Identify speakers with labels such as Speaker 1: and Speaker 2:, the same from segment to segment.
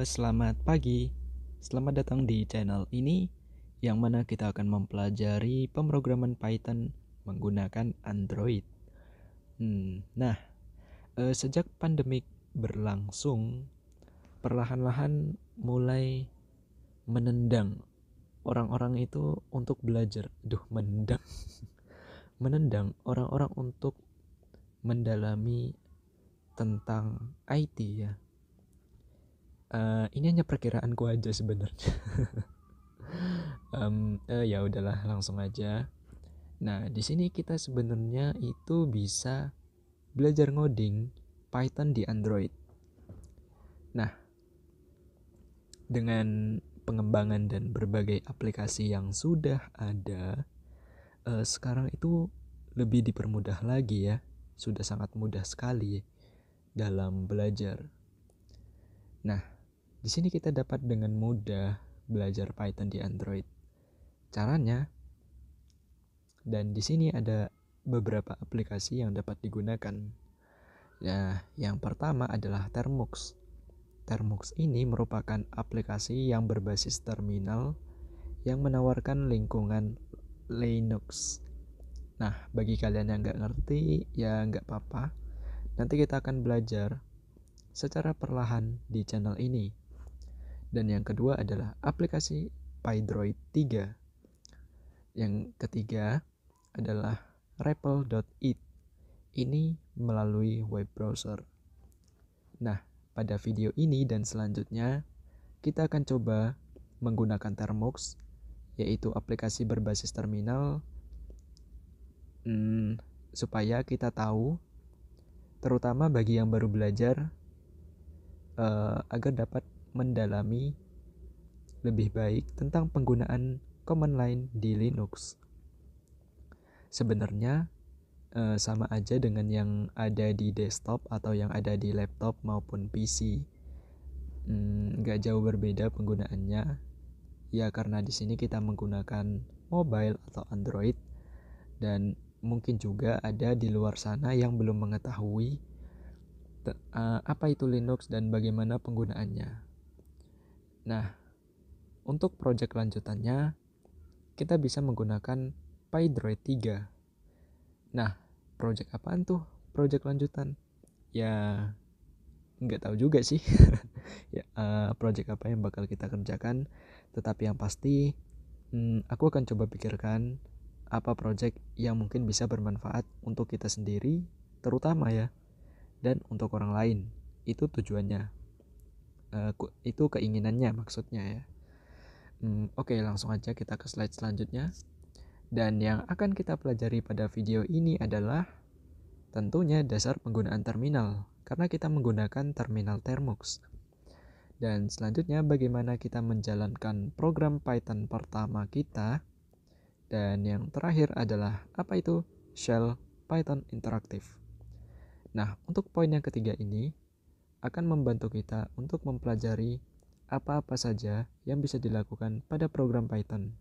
Speaker 1: Selamat pagi. Selamat datang di channel ini yang mana kita akan mempelajari pemrograman Python menggunakan Android. Sejak pandemik berlangsung, perlahan-lahan mulai menendang orang-orang itu untuk belajar. Menendang orang-orang untuk mendalami tentang IT ya. Ini hanya perkiraanku aja sebenarnya. Ya udahlah, langsung aja. Nah, di sini kita sebenarnya itu bisa belajar ngoding Python di Android. Nah, dengan pengembangan dan berbagai aplikasi yang sudah ada, sekarang itu lebih dipermudah lagi ya. Sudah sangat mudah sekali dalam belajar. Nah, di sini kita dapat dengan mudah belajar Python di Android. Caranya, dan di sini ada beberapa aplikasi yang dapat digunakan. Ya, yang pertama adalah Termux. Termux ini merupakan aplikasi yang berbasis terminal yang menawarkan lingkungan Linux. Nah, bagi kalian yang nggak ngerti, ya nggak apa-apa. Nanti kita akan belajar secara perlahan di channel ini. Dan yang kedua adalah aplikasi PyDroid 3. Yang ketiga adalah REPL.it. Ini melalui web browser. Nah, pada video ini dan selanjutnya kita akan coba menggunakan Termux, yaitu aplikasi berbasis terminal, supaya kita tahu, terutama bagi yang baru belajar, agar dapat mendalami lebih baik tentang penggunaan command line di Linux. Sebenarnya sama aja dengan yang ada di desktop atau yang ada di laptop maupun PC. Nggak jauh berbeda penggunaannya. Ya karena di sini kita menggunakan mobile atau Android, dan mungkin juga ada di luar sana yang belum mengetahui apa itu Linux dan bagaimana penggunaannya. Nah, untuk project lanjutannya kita bisa menggunakan PyDroid 3. Nah, project apaan tuh? Project lanjutan? Ya, nggak tahu juga sih. Ya, project apa yang bakal kita kerjakan. Tetapi yang pasti, aku akan coba pikirkan apa project yang mungkin bisa bermanfaat untuk kita sendiri, terutama ya, dan untuk orang lain. Itu tujuannya. Itu keinginannya maksudnya ya. Oke, langsung aja kita ke slide selanjutnya. Dan yang akan kita pelajari pada video ini adalah tentunya dasar penggunaan terminal, karena kita menggunakan terminal Termux. Dan selanjutnya bagaimana kita menjalankan program Python pertama kita. Dan yang terakhir adalah apa itu shell Python interaktif. Nah, untuk poin yang ketiga ini akan membantu kita untuk mempelajari apa-apa saja yang bisa dilakukan pada program Python.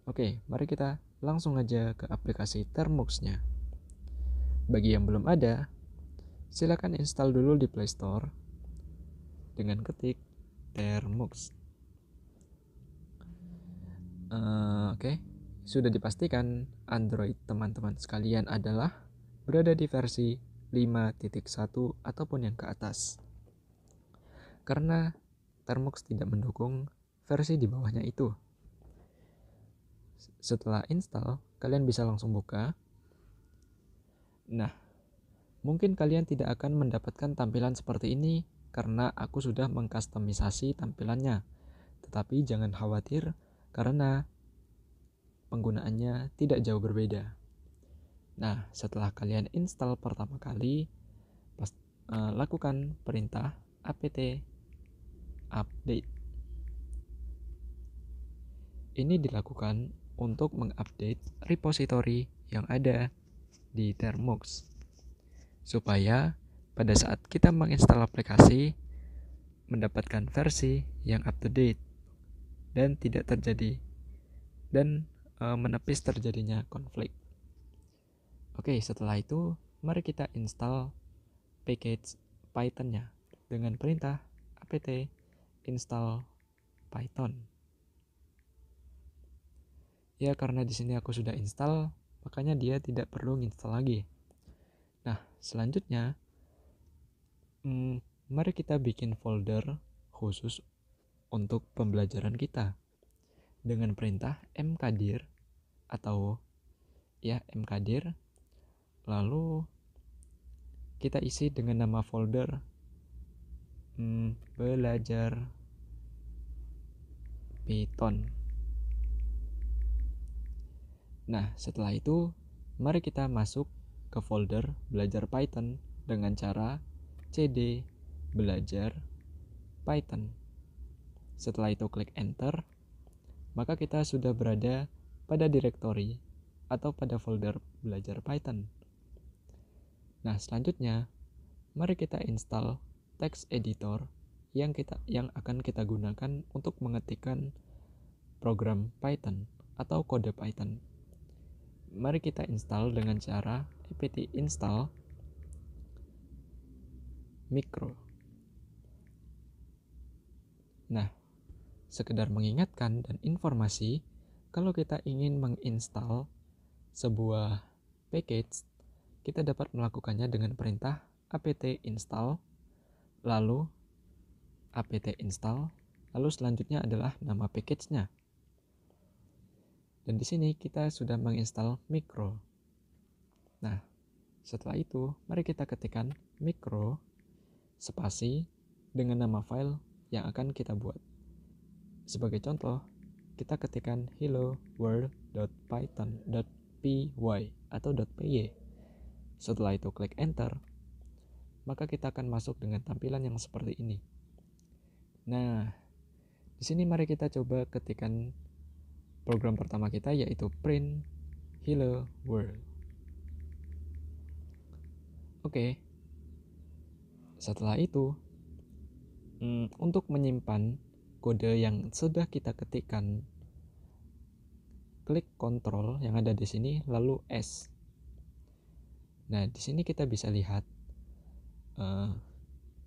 Speaker 1: Oke, mari kita langsung aja ke aplikasi Termux-nya. Bagi yang belum ada, silakan install dulu di Play Store dengan ketik Termux. Oke, sudah dipastikan Android teman-teman sekalian adalah berada di versi 5.1 ataupun yang ke atas. Karena Termux tidak mendukung versi di bawahnya itu. Setelah install, kalian bisa langsung buka. Nah, mungkin kalian tidak akan mendapatkan tampilan seperti ini karena aku sudah mengkustomisasi tampilannya. Tetapi jangan khawatir karena penggunaannya tidak jauh berbeda. Nah, setelah kalian install pertama kali, lakukan perintah apt update. Ini dilakukan untuk mengupdate repository yang ada di Termux, supaya pada saat kita menginstal aplikasi mendapatkan versi yang up to date dan tidak terjadi dan menepis terjadinya konflik. Oke, setelah itu mari kita install package Python-nya dengan perintah apt install Python. Ya, karena di sini aku sudah install, makanya dia tidak perlu install lagi. Nah, selanjutnya mari kita bikin folder khusus untuk pembelajaran kita dengan perintah mkdir atau mkdir, lalu kita isi dengan nama folder belajar Python. Nah, setelah itu mari kita masuk ke folder belajar Python dengan cara cd belajar Python. Setelah itu klik enter, maka kita sudah berada pada directory atau pada folder belajar Python. Nah, selanjutnya mari kita install text editor yang akan kita gunakan untuk mengetikkan program Python atau kode Python. Mari kita install dengan cara apt install micro. Nah, sekedar mengingatkan dan informasi, kalau kita ingin menginstal sebuah package, kita dapat melakukannya dengan perintah apt install, lalu apt install, lalu selanjutnya adalah nama package-nya. Dan di sini kita sudah menginstal micro. Nah, setelah itu mari kita ketikkan micro spasi dengan nama file yang akan kita buat. Sebagai contoh, kita ketikkan hello world.python.py atau .py. Setelah itu klik enter, maka kita akan masuk dengan tampilan yang seperti ini. Nah, di sini mari kita coba ketikkan program pertama kita, yaitu print hello world. Oke. Setelah itu, untuk menyimpan kode yang sudah kita ketikkan, klik Ctrl yang ada di sini lalu S. Nah, di sini kita bisa lihat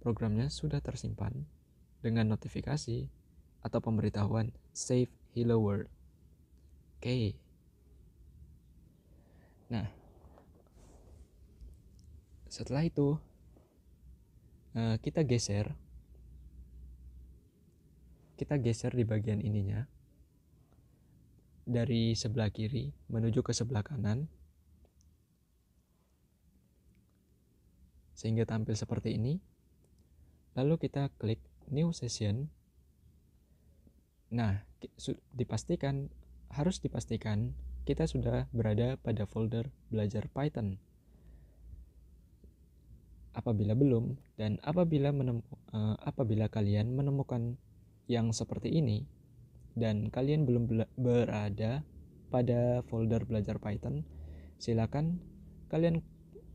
Speaker 1: programnya sudah tersimpan dengan notifikasi atau pemberitahuan save hello world. Oke. Nah, setelah itu kita geser di bagian ininya dari sebelah kiri menuju ke sebelah kanan sehingga tampil seperti ini. Lalu kita klik new session. Nah, harus dipastikan kita sudah berada pada folder belajar Python. Apabila belum, dan apabila kalian menemukan yang seperti ini dan kalian belum berada pada folder belajar Python, silakan kalian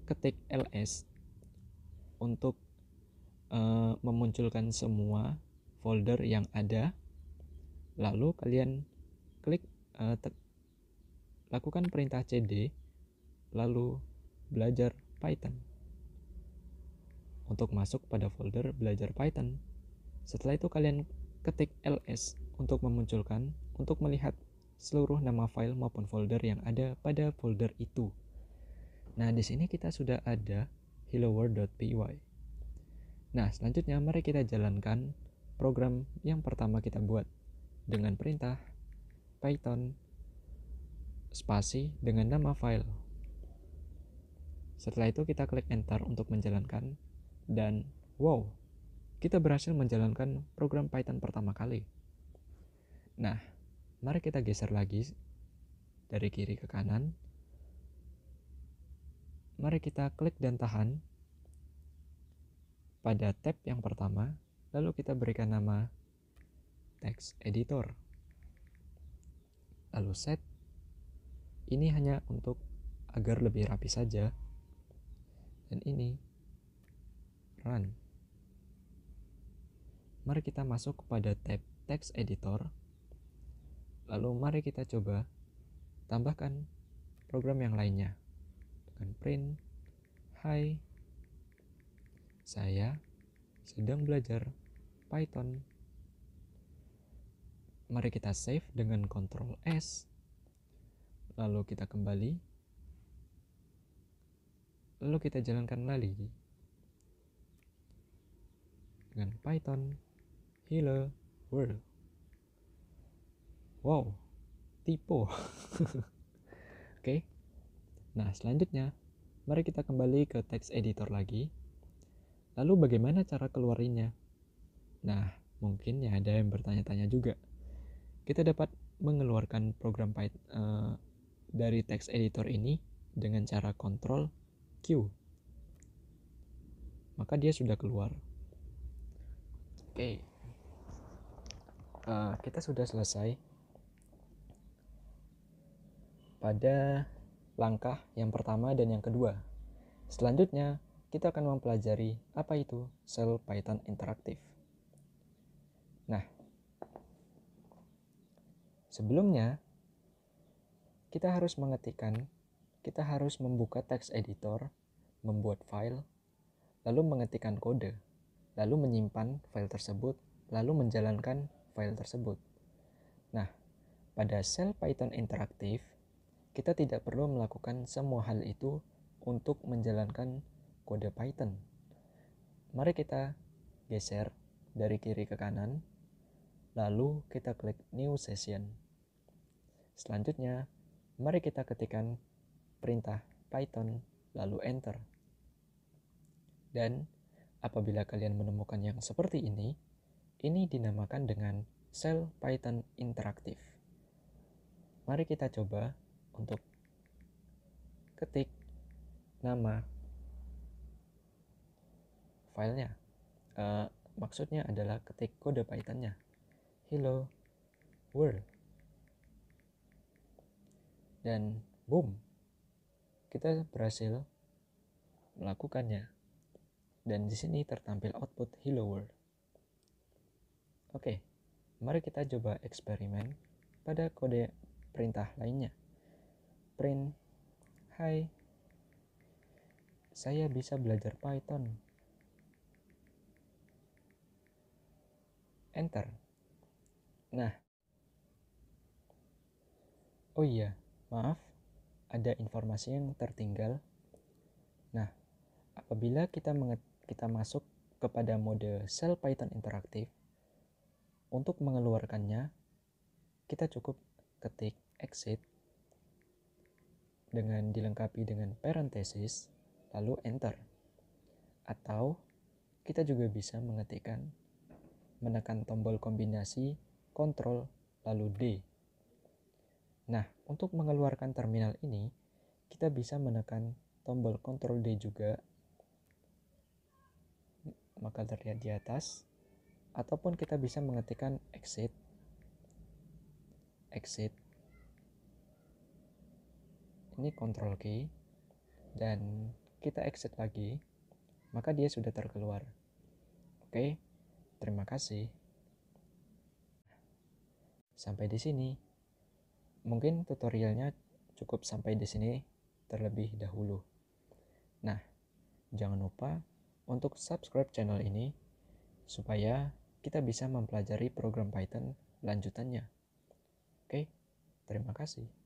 Speaker 1: ketik ls untuk memunculkan semua folder yang ada. Lalu kalian klik lakukan perintah cd lalu belajar Python untuk masuk pada folder belajar Python. Setelah itu kalian ketik ls untuk memunculkan, untuk melihat seluruh nama file maupun folder yang ada pada folder itu. Nah, di sini kita sudah ada helloworld.py. Nah, selanjutnya mari kita jalankan program yang pertama kita buat dengan perintah Python spasi dengan nama file. Setelah itu kita klik enter untuk menjalankan, dan wow, kita berhasil menjalankan program Python pertama kali. Nah, mari kita geser lagi dari kiri ke kanan. Mari kita klik dan tahan pada tab yang pertama, lalu kita berikan nama text editor. Lalu set. Ini hanya untuk agar lebih rapi saja. Dan ini run. Mari kita masuk kepada tab text editor. Lalu mari kita coba tambahkan program yang lainnya dengan print hai, saya sedang belajar Python. Mari kita save dengan Ctrl S. Lalu kita kembali. Lalu kita jalankan lagi dengan Python Hello World. Wow, typo. Oke. Nah, selanjutnya mari kita kembali ke text editor lagi. Lalu bagaimana cara keluarinnya? Nah, mungkin ya ada yang bertanya-tanya juga. Kita dapat mengeluarkan program Python dari text editor ini dengan cara Ctrl Q. Maka dia sudah keluar. Oke. Kita sudah selesai pada langkah yang pertama dan yang kedua. Selanjutnya, kita akan mempelajari apa itu sel Python interaktif. Nah, sebelumnya kita harus membuka text editor, membuat file, lalu mengetikkan kode, lalu menyimpan file tersebut, lalu menjalankan file tersebut. Nah, pada sel Python interaktif, kita tidak perlu melakukan semua hal itu untuk menjalankan kode Python. Mari kita geser dari kiri ke kanan, lalu kita klik New Session. Selanjutnya, mari kita ketikkan perintah Python, lalu Enter. Dan apabila kalian menemukan yang seperti ini dinamakan dengan sel Python interaktif. Mari kita coba untuk ketik nama filenya. Maksudnya adalah ketik kode Pythonnya. Hello World. Dan boom, kita berhasil melakukannya. Dan di sini tertampil output Hello World. Oke, mari kita coba eksperimen pada kode perintah lainnya. Print, hai, saya bisa belajar Python. Enter. Nah, oh iya, maaf, ada informasi yang tertinggal. Nah, apabila kita masuk kepada mode sel Python interaktif, untuk mengeluarkannya, kita cukup ketik exit dengan dilengkapi dengan parenthesis, lalu enter. Atau kita juga bisa menekan tombol kombinasi Ctrl lalu D. Nah, untuk mengeluarkan terminal ini, kita bisa menekan tombol Ctrl D juga, maka terlihat di atas, ataupun kita bisa mengetikkan exit, ini Ctrl key, dan kita exit lagi, maka dia sudah terkeluar. Oke, terima kasih. Sampai di sini. Mungkin tutorialnya cukup sampai di sini terlebih dahulu. Nah, jangan lupa untuk subscribe channel ini supaya kita bisa mempelajari program Python lanjutannya. Oke, terima kasih.